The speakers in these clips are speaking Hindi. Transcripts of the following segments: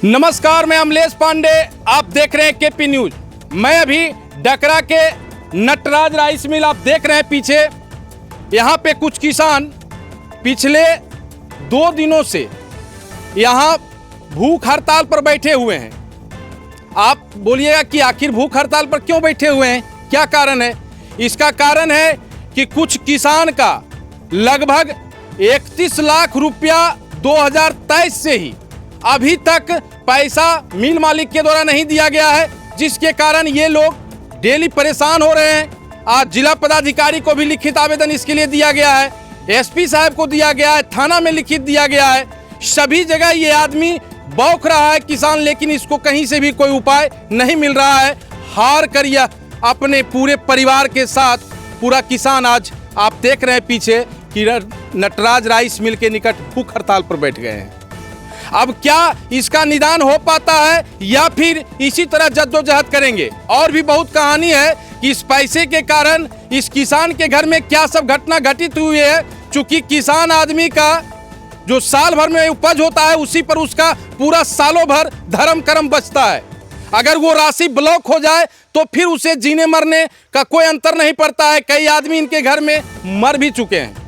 नमस्कार, मैं अमलेश पांडे, आप देख रहे हैं केपी न्यूज। मैं अभी डकरा के नटराज राइस मिल आप देख रहे हैं पीछे। यहाँ पे कुछ किसान पिछले 2 दिनों से यहाँ भूख हड़ताल पर बैठे हुए हैं। आप बोलिएगा कि आखिर भूख हड़ताल पर क्यों बैठे हुए हैं, क्या कारण है? इसका कारण है कि कुछ किसान का लगभग 31 लाख रुपया 2023 से ही अभी तक पैसा मिल मालिक के द्वारा नहीं दिया गया है, जिसके कारण ये लोग डेली परेशान हो रहे हैं। आज जिला पदाधिकारी को भी लिखित आवेदन इसके लिए दिया गया है, एसपी साहब को दिया गया है, थाना में लिखित दिया गया है। सभी जगह ये आदमी बौख रहा है किसान, लेकिन इसको कहीं से भी कोई उपाय नहीं मिल रहा है। हार कर यह अपने पूरे परिवार के साथ पूरा किसान आज आप देख रहे हैं पीछे कि नटराज राइस मिल के निकट भूख हड़ताल पर बैठ गए हैं। अब क्या इसका निदान हो पाता है या फिर इसी तरह जद्दोजहद करेंगे? और भी बहुत कहानी है कि इस पैसे के कारण इस किसान के घर में क्या सब घटना घटित हुई है। चूंकि किसान आदमी का जो साल भर में उपज होता है उसी पर उसका पूरा सालों भर धर्म कर्म बचता है। अगर वो राशि ब्लॉक हो जाए तो फिर उसे जीने मरने का कोई अंतर नहीं पड़ता है। कई आदमी इनके घर में मर भी चुके हैं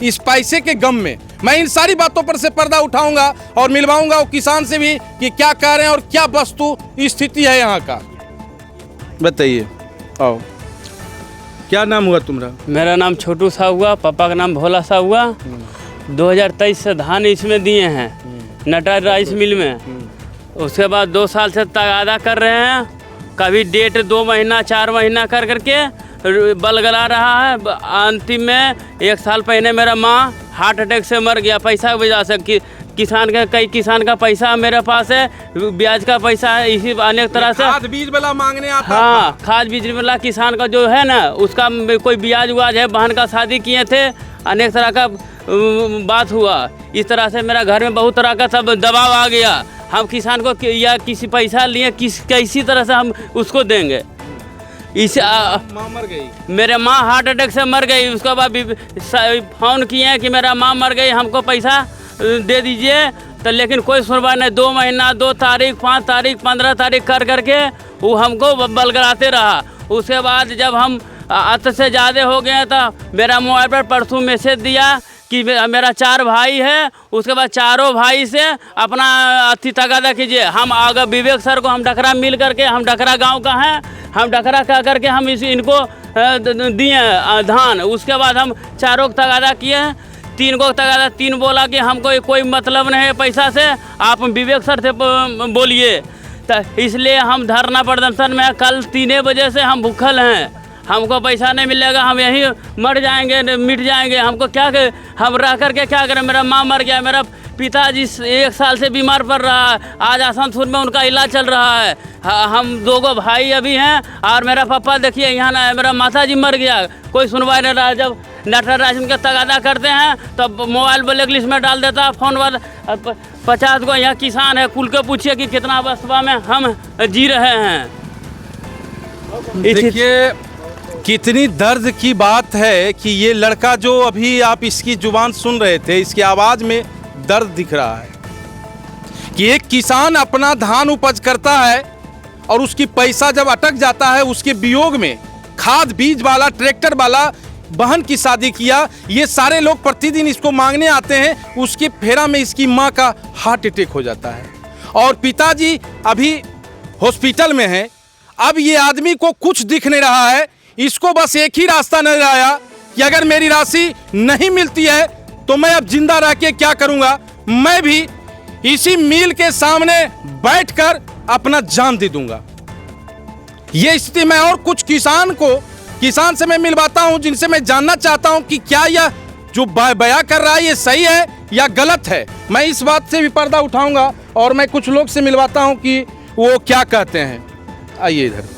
इस पैसे के गम में। मैं इन सारी बातों पर से पर्दा उठाऊंगा और मिलवाऊंगा वो किसान से भी कि क्या कह रहे हैं और क्या वस्तु स्थिति है यहाँ का। बताइए, आओ, क्या नाम हुआ तुम्हारा? मेरा नाम छोटू सा हुआ, पापा का नाम भोला सा हुआ। 2023 से धान इसमें दिए हैं नटराज राइस मिल में। उसके बाद 2 साल से तगादा कर रहे हैं, कभी डेट 2 महीना 4 महीना कर करके बल गला रहा है। अंतिम में 1 साल पहले मेरा माँ हार्ट अटैक से मर गया पैसा की वजह से। किसान का कई किसान का पैसा मेरे पास है, ब्याज का पैसा है, इसी अनेक तरह से खाद बीज वाला मांगने आता। हाँ, खाद बीज वाला किसान का जो है ना, उसका कोई ब्याज उज है। बहन का शादी किए थे, अनेक तरह का बात हुआ। इस तरह से मेरा घर में बहुत तरह का सब दबाव आ गया। हम किसान को या किसी पैसा लिए किसी तरह से हम उसको देंगे। इस माँ मर गई, मेरे माँ हार्ट अटैक से मर गई। उसके बाद फ़ोन किए कि मेरा माँ मर गई, हमको पैसा दे दीजिए, तो लेकिन कोई सुनवाई नहीं। 2 महीना 2 तारीख 5 तारीख 15 तारीख कर करके वो हमको बलगलाते रहा। उसके बाद जब हम अत से ज़्यादा हो गए तो मेरा मोबाइल पर परसों मैसेज दिया कि मेरा 4 भाई है। उसके बाद चारों भाई से अपना अति तगादा कीजिए। हम आगे विवेक सर को हम डकरा मिल करके, हम डकरा गांव का हैं, हम डकरा कह करके हम इनको दिए धान। उसके बाद हम 4 को तगादा किए, 3 को तगादा। 3 बोला कि हमको कोई मतलब नहीं है पैसा से, आप विवेक सर से बोलिए। तो इसलिए हम धरना प्रदर्शन में कल 3 बजे से हम भूखल हैं। हमको पैसा नहीं मिलेगा, हम यहीं मर जाएंगे, मिट जाएंगे। हमको क्या कर, हम रह करके क्या करें? मेरा माँ मर गया, मेरा पिताजी 1 साल से बीमार पड़ रहा है, आज आसनसोल में उनका इलाज चल रहा है। हम 2 भाई अभी हैं और मेरा पापा देखिए यहाँ ना है, मेरा माता जी मर गया, कोई सुनवाई नहीं रहा। जब नटराज राशन का तगादा करते हैं तो मोबाइल ब्लैक लिस्ट में डाल देता है फ़ोन वाला। 50 को यहाँ किसान है, कुल के पूछिए कि कितना अवस्था में हम जी रहे हैं। देखिए कितनी दर्द की बात है कि ये लड़का जो अभी आप इसकी जुबान सुन रहे थे, इसकी आवाज़ में दर्द दिख रहा है कि एक किसान अपना धान उपज करता है और उसकी पैसा जब अटक जाता है, उसके वियोग में खाद बीज वाला ट्रैक्टर वाला बहन की शादी किया, ये सारे लोग प्रतिदिन इसको मांगने आते हैं। उसके फेरा में इसकी माँ का हार्ट अटैक हो जाता है और पिताजी अभी हॉस्पिटल में हैं। अब ये आदमी को कुछ दिख नहीं रहा है। इसको बस एक ही रास्ता नजर आया कि अगर मेरी राशि नहीं मिलती है तो मैं अब जिंदा रह के क्या करूंगा? मैं भी इसी मिल के सामने बैठकर अपना जान दे दूंगा। ये स्थिति मैं और कुछ किसान से मैं मिलवाता हूं, जिनसे मैं जानना चाहता हूं कि क्या यह जो बयां कर रहा है ये सही है या गलत है। मैं इस बात से भी पर्दा उठाऊंगा और मैं कुछ लोग से मिलवाता हूं कि वो क्या कहते हैं। आइए इधर।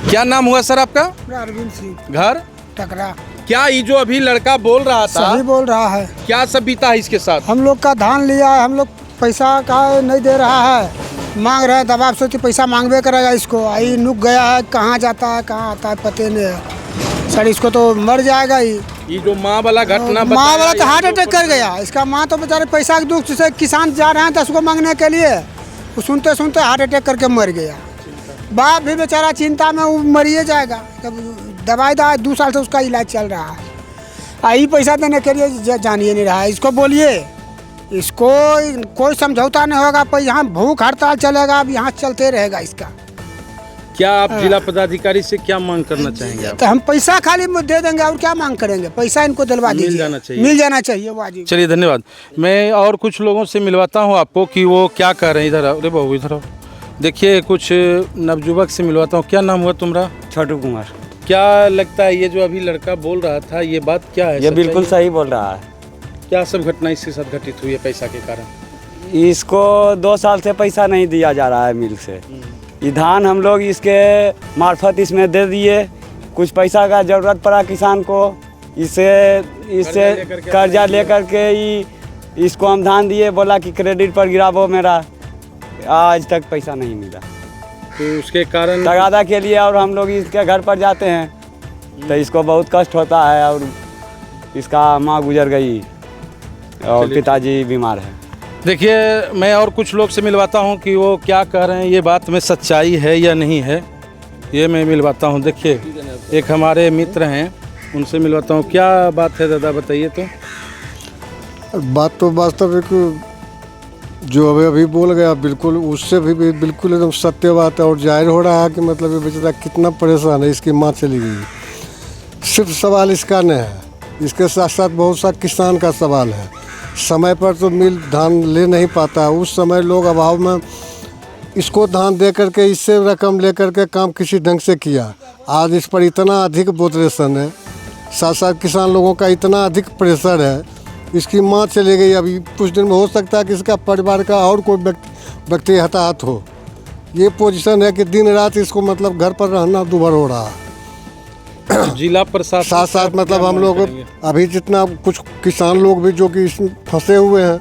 क्या नाम हुआ सर आपका? अरविंद सिंह। घर टकरा। क्या ये जो अभी लड़का बोल रहा था सही बोल रहा है? क्या सब बीता है इसके साथ? हम लोग का धान लिया है, हम लोग पैसा का नहीं दे रहा है, मांग रहा है दबाव से। पैसा मांगबे करेगा इसको। आई नुक गया है, कहाँ जाता है कहाँ आता है पते नहीं है। सर इसको तो मर जाएगा ही। ये जो माँ वाला घटना माँ बताया, वाला तो ये हार्ट जो अटैक कर गया। इसका माँ तो बेचारे पैसा के दुख से किसान जा रहे हैं 10 को मांगने के लिए, वो सुनते सुनते हार्ट अटैक करके मर गया। बाप भी बेचारा चिंता में वो मरिए जाएगा। दवाई 2 साल से उसका इलाज चल रहा है। यही पैसा देने के लिए जानिए नहीं रहा है। इसको बोलिए, इसको कोई समझौता नहीं होगा। पर यहाँ भूख हड़ताल चलेगा, अब यहाँ चलते रहेगा इसका। क्या आप जिला पदाधिकारी से क्या मांग करना चाहेंगे आप? तो हम पैसा खाली दे देंगे और क्या मांग करेंगे? पैसा इनको दिलवा दीजिए, मिल जाना चाहिए वाजिब। चलिए धन्यवाद। मैं और कुछ लोगों से मिलवाता हूँ आपको कि वो क्या कर रहे हैं। इधर अरे बहू इधर आओ। देखिए कुछ नवयुवक से मिलवाता हूँ। क्या नाम हुआ तुम्हारा? छोटू कुमार। क्या लगता है ये जो अभी लड़का बोल रहा था, ये बात क्या है? ये बिल्कुल सही बोल रहा है। क्या सब घटना इसके साथ घटित हुई है पैसा के कारण? इसको 2 साल से पैसा नहीं दिया जा रहा है मिल से। ये धान हम लोग इसके मार्फत इसमें दे दिए। कुछ पैसा का ज़रूरत पड़ा किसान को, इससे कर्जा लेकर के इसको हम धान दिए। बोला कि क्रेडिट पर गिरावो मेरा, आज तक पैसा नहीं मिला। तो उसके कारण तगादा के लिए और हम लोग इसके घर पर जाते हैं तो इसको बहुत कष्ट होता है। और इसका माँ गुजर गई और पिताजी बीमार है। देखिए मैं और कुछ लोग से मिलवाता हूँ कि वो क्या कह रहे हैं, ये बात में सच्चाई है या नहीं है, ये मैं मिलवाता हूँ। देखिए एक हमारे मित्र हैं, उनसे मिलवाता हूँ। क्या बात है दादा बताइए तो। बात तो वास्तविक जो अभी बोल गया बिल्कुल उससे भी बिल्कुल एकदम सत्य बात है। और जाहिर हो रहा है कि मतलब ये बेचारा कितना परेशान है। इसकी माँ चली गई। सिर्फ सवाल इसका नहीं है, इसके साथ साथ बहुत सा किसान का सवाल है। समय पर तो मिल धान ले नहीं पाता। उस समय लोग अभाव में इसको धान दे करके इससे रकम ले करके काम किसी ढंग से किया। आज इस पर इतना अधिक बोतरेशन है, साथ साथ किसान लोगों का इतना अधिक प्रेशर है। इसकी माँ चली गई, अभी कुछ दिन में हो सकता है कि इसका परिवार का और कोई व्यक्ति हताहत हो। ये पोजीशन है कि दिन रात इसको मतलब घर पर रहना दुभर हो रहा है। जिला प्रशासन साथ साथ मतलब हम लोग अभी जितना कुछ किसान लोग भी जो कि इसमें फंसे हुए हैं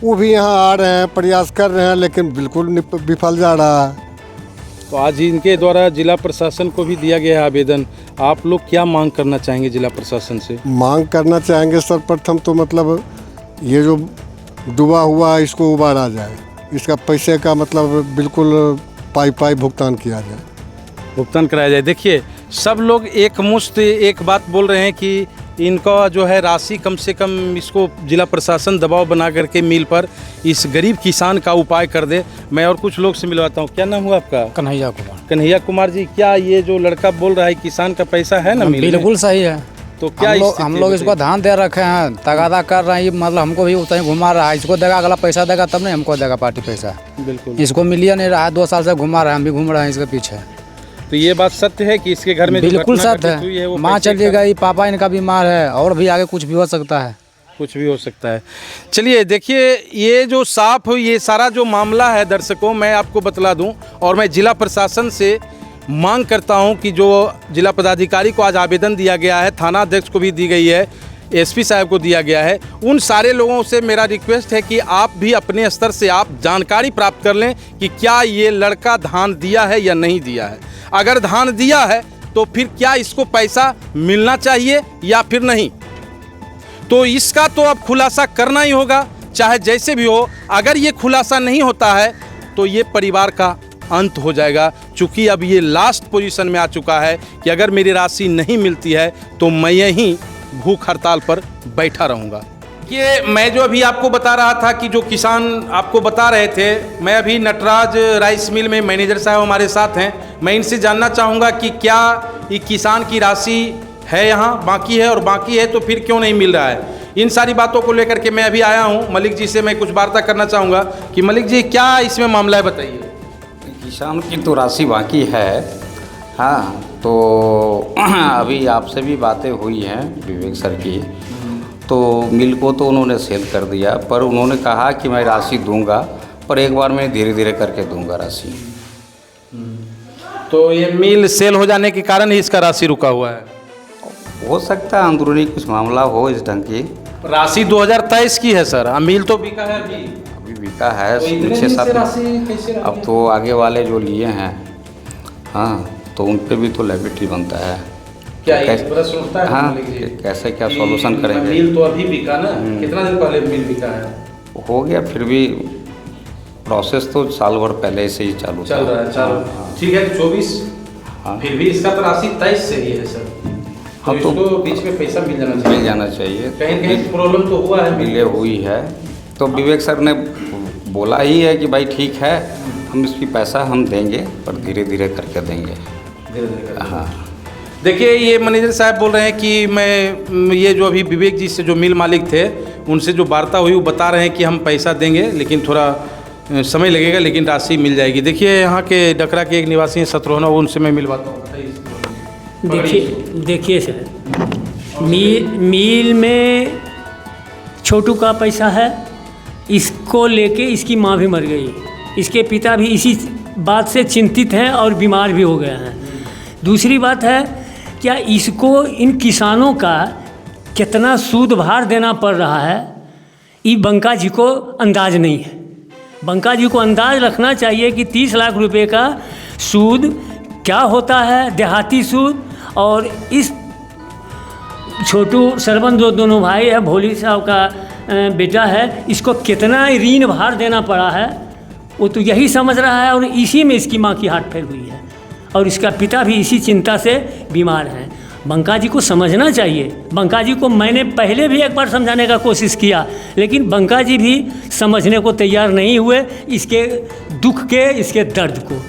वो भी यहाँ आ रहे हैं, प्रयास कर रहे हैं, लेकिन बिल्कुल विफल जा रहा है। तो आज इनके द्वारा जिला प्रशासन को भी दिया गया है आवेदन। आप लोग क्या मांग करना चाहेंगे जिला प्रशासन से? मांग करना चाहेंगे सर्वप्रथम तो मतलब ये जो डूबा हुआ है इसको उबारा जाए। इसका पैसे का मतलब बिल्कुल पाई भुगतान किया जाए, भुगतान कराया जाए। देखिए सब लोग एक मुश्त एक बात बोल रहे हैं कि इनका जो है राशि कम से कम इसको जिला प्रशासन दबाव बना करके मिल पर इस गरीब किसान का उपाय कर दे। मैं और कुछ लोग से मिलवाता हूँ। क्या नाम हुआ आपका? कन्हैया कुमार। कन्हैया कुमार जी, क्या ये जो लड़का बोल रहा है किसान का पैसा है ना मिल में? बिल्कुल सही है। तो क्या हम लोग इसको धान दे रखे हैं, तगादा कर रहे हैं। मतलब हमको भी उतना ही घुमा रहा है। इसको देगा, अगला पैसा देगा तब नहीं हमको देगा पार्टी पैसा। बिल्कुल इसको मिलिए नहीं रहा है, 2 साल से घुमा रहा है, हम भी घूम रहे हैं इसके पीछे। तो ये बात सत्य है कि इसके घर में बिल्कुल सत्य है। माँ चली गई, पापा इनका बीमार है, और भी आगे कुछ भी हो सकता है। कुछ भी हो सकता है। चलिए देखिए ये जो साफ ये सारा जो मामला है दर्शकों, मैं आपको बतला दूं और मैं जिला प्रशासन से मांग करता हूं कि जो जिला पदाधिकारी को आज आवेदन दिया गया है, थाना अध्यक्ष को भी दी गई है, एसपी साहब को दिया गया है, उन सारे लोगों से मेरा रिक्वेस्ट है कि आप भी अपने स्तर से आप जानकारी प्राप्त कर लें कि क्या ये लड़का धान दिया है या नहीं दिया है। अगर धान दिया है तो फिर क्या इसको पैसा मिलना चाहिए या फिर नहीं, तो इसका तो अब खुलासा करना ही होगा, चाहे जैसे भी हो। अगर ये खुलासा नहीं होता है तो ये परिवार का अंत हो जाएगा, चूँकि अब ये लास्ट पोजीशन में आ चुका है कि अगर मेरी राशि नहीं मिलती है तो मैं यहीं भूख हड़ताल पर बैठा रहूँगा। ये मैं जो अभी आपको बता रहा था कि जो किसान आपको बता रहे थे, मैं अभी नटराज राइस मिल में मैनेजर साहब हमारे साथ हैं। मैं इनसे जानना चाहूँगा कि क्या ये किसान की राशि है यहाँ बाकी है, और बाकी है तो फिर क्यों नहीं मिल रहा है। इन सारी बातों को लेकर के मैं अभी आया हूँ। मलिक जी से मैं कुछ वार्ता करना चाहूँगा कि मलिक जी क्या इसमें मामला है, बताइए। किसान की तो राशि बाकी है। हाँ, तो अभी आपसे भी बातें हुई हैं विवेक सर की, तो मिल को तो उन्होंने सेल कर दिया, पर उन्होंने कहा कि मैं राशि दूंगा, पर एक बार मैं धीरे धीरे करके दूंगा राशि। तो ये मिल सेल हो जाने के कारण ही इसका राशि रुका हुआ है। हो सकता है अंदरूनी कुछ मामला हो इस ढंग की। राशि 2023 की है सर, मिल तो बिका है अभी बिका है तो इतने 6-7 राशि कैसे रहा? अब तो आगे वाले जो लिए हैं, हाँ, तो उन पर भी तो लायबिलिटी बनता है। क्या ये कैसे- प्रश्न उठता है? हाँ, मलिक जी? कैसे क्या कि सॉल्यूशन करेंगे? मिल तो अभी बिका ना, कितना दिन पहले मिल बिका है? हो गया, फिर भी प्रोसेस तो साल भर पहले से ही चालू था। चल रहा है, चलो हाँ, ठीक है। 24 हाँ। फिर भी इसका तो राशि 23 से ही है सर। हाँ, तो तो इसको बीच में पैसा मिल जाना चाहिए। मिल जाना चाहिए। कहीं कहीं प्रॉब्लम तो हुआ है। डिले हुई है, तो विवेक सर ने बोला ही है कि भाई ठीक है, हम इसकी पैसा हम देंगे, पर धीरे धीरे करके देंगे। धीरे धीरे करके। हाँ, देखिए, ये मैनेजर साहब बोल रहे हैं कि मैं ये जो अभी विवेक जी से जो मिल मालिक थे उनसे जो वार्ता हुई वो बता रहे हैं कि हम पैसा देंगे, लेकिन थोड़ा समय लगेगा, लेकिन राशि मिल जाएगी। देखिए, यहाँ के डकरा के एक निवासी हैं शत्रुघ्न, उनसे मैं मिलवाता हूँ। देखिए सर, मील में छोटू का पैसा है, इसको लेके इसकी माँ भी मर गई, इसके पिता भी इसी बात से चिंतित हैं और बीमार भी हो गए हैं। दूसरी बात है, क्या इसको इन किसानों का कितना सूद भार देना पड़ रहा है, ये बंका जी को अंदाज नहीं है। बंका जी को अंदाज रखना चाहिए कि 30 लाख रुपए का सूद क्या होता है, देहाती सूद, और इस छोटू सरबंद जो दोनों भाई है, भोली साहब का बेटा है, इसको कितना ऋण भार देना पड़ा है वो तो यही समझ रहा है, और इसी में इसकी माँ की हार्ट फेल हुई है, और इसका पिता भी इसी चिंता से बीमार हैं। बंका जी को समझना चाहिए। बंका जी को मैंने पहले भी एक बार समझाने का कोशिश किया, लेकिन बंका जी भी समझने को तैयार नहीं हुए इसके दुख के, इसके दर्द को।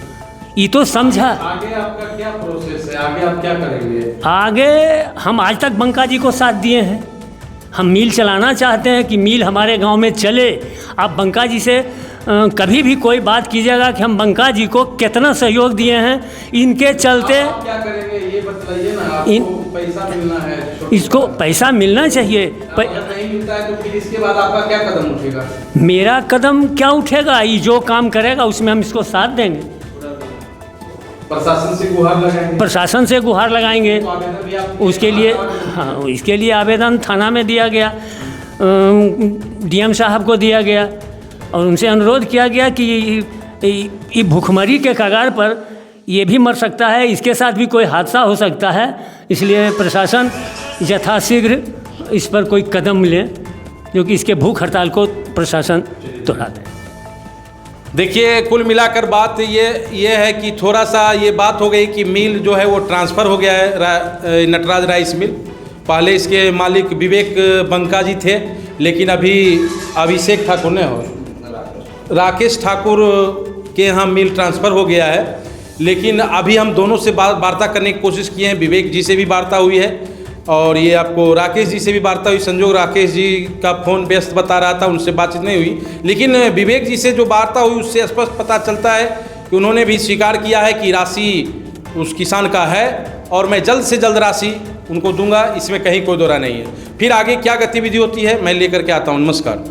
ये तो समझा। आगे आपका क्या प्रोसेस है? आगे आप क्या करेंगे? आगे हम आज तक बंका जी को साथ दिए हैं। हम मिल चलाना चाहते हैं कि मिल हमारे गांव में चले। आप बंका जी से कभी भी कोई बात कीजिएगा कि हम बंका जी को कितना सहयोग दिए हैं, इनके चलते। आप क्या करेंगे ये बतलाइए ना। आपको पैसा मिलना है, इसको पैसा मिलना चाहिए। अगर नहीं मिलता है तो फिर इसके बाद आपका क्या कदम उठेगा? मेरा कदम क्या उठेगा, ये जो काम करेगा उसमें हम इसको साथ देंगे। प्रशासन से गुहार लगाएंगे? प्रशासन से गुहार लगाएंगे। तो आवेदन भी आप उसके लिए, हाँ, इसके लिए आवेदन थाना में दिया गया, डीएम साहब को दिया गया, और उनसे अनुरोध किया गया कि ये भूखमरी के कगार पर ये भी मर सकता है, इसके साथ भी कोई हादसा हो सकता है, इसलिए प्रशासन यथाशीघ्र इस पर कोई कदम ले, क्योंकि इसके भूख हड़ताल को प्रशासन तोड़ा दे। देखिए, कुल मिलाकर बात ये है कि थोड़ा सा ये बात हो गई कि मिल जो है वो ट्रांसफ़र हो गया है नटराज राइस मिल। पहले इसके मालिक विवेक बंका जी थे, लेकिन अभी अभिषेक ठाकुर ने हो राकेश ठाकुर के यहाँ मिल ट्रांसफ़र हो गया है। लेकिन अभी हम दोनों से वार्ता करने की कोशिश किए हैं। विवेक जी से भी वार्ता हुई है, और ये आपको राकेश जी से भी वार्ता हुई। संजोग राकेश जी का फ़ोन व्यस्त बता रहा था, उनसे बातचीत नहीं हुई। लेकिन विवेक जी से जो वार्ता हुई उससे स्पष्ट पता चलता है कि उन्होंने भी स्वीकार किया है कि राशि उस किसान का है, और मैं जल्द से जल्द राशि उनको दूंगा, इसमें कहीं कोई दो राय नहीं है। फिर आगे क्या गतिविधि होती है मैं लेकर के आता हूँ। नमस्कार।